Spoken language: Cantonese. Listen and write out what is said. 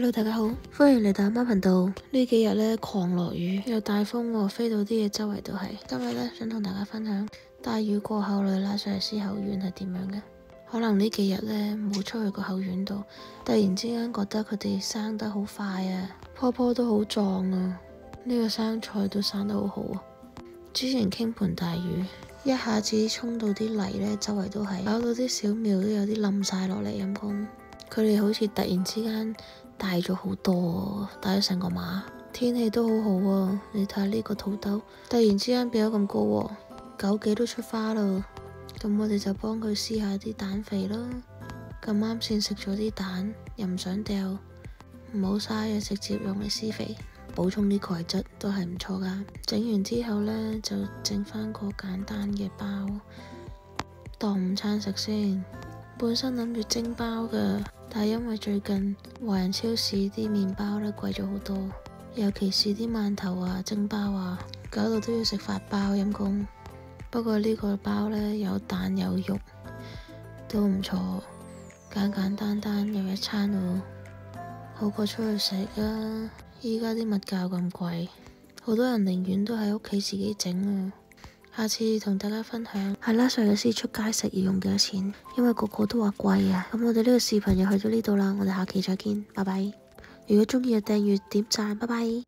Hello， 大家好，歡迎嚟到阿媽頻道。呢幾日呢，狂落雨，又大風喎，飛到啲嘢周圍都係。今日呢，想同大家分享大雨過後女拉瑞斯後院係點樣嘅。可能呢幾日呢，冇出去個後院度，突然之間覺得佢哋生得好快啊，棵棵都好壯啊。呢個生菜都生得好好啊。之前傾盆大雨，一下子沖到啲泥呢，周圍都係，搞到啲小苗都有啲冧晒落嚟，陰公。佢哋好似突然之間大咗好多，大咗成個碼。天氣都好好啊，你睇下呢個土豆突然之間變咗咁高喎，枸杞都出花啦。咁我哋就幫佢施下啲蛋肥啦。咁啱先食咗啲蛋，又唔想掉，唔好嘥啊，直接用嚟施肥，補充啲鈣質都係唔錯噶。整完之後呢，就整翻個簡單嘅包當午餐食先。本身諗住蒸包噶，但係因為最近華人超市啲麵包咧貴咗好多，尤其是啲饅頭啊、蒸包啊，搞到都要食法包陰公。不過呢個包呢，有蛋有肉，都唔錯，簡簡單單又一餐喎，好過出去食啊！依家啲物價咁貴，好多人寧願都喺屋企自己整啊。下次同大家分享喺拉瑞斯出街食要用幾多錢，因為個個都話貴啊。咁我哋呢個視頻就去到呢度啦，我哋下期再見，拜拜。如果鍾意就訂閱點讚，拜拜。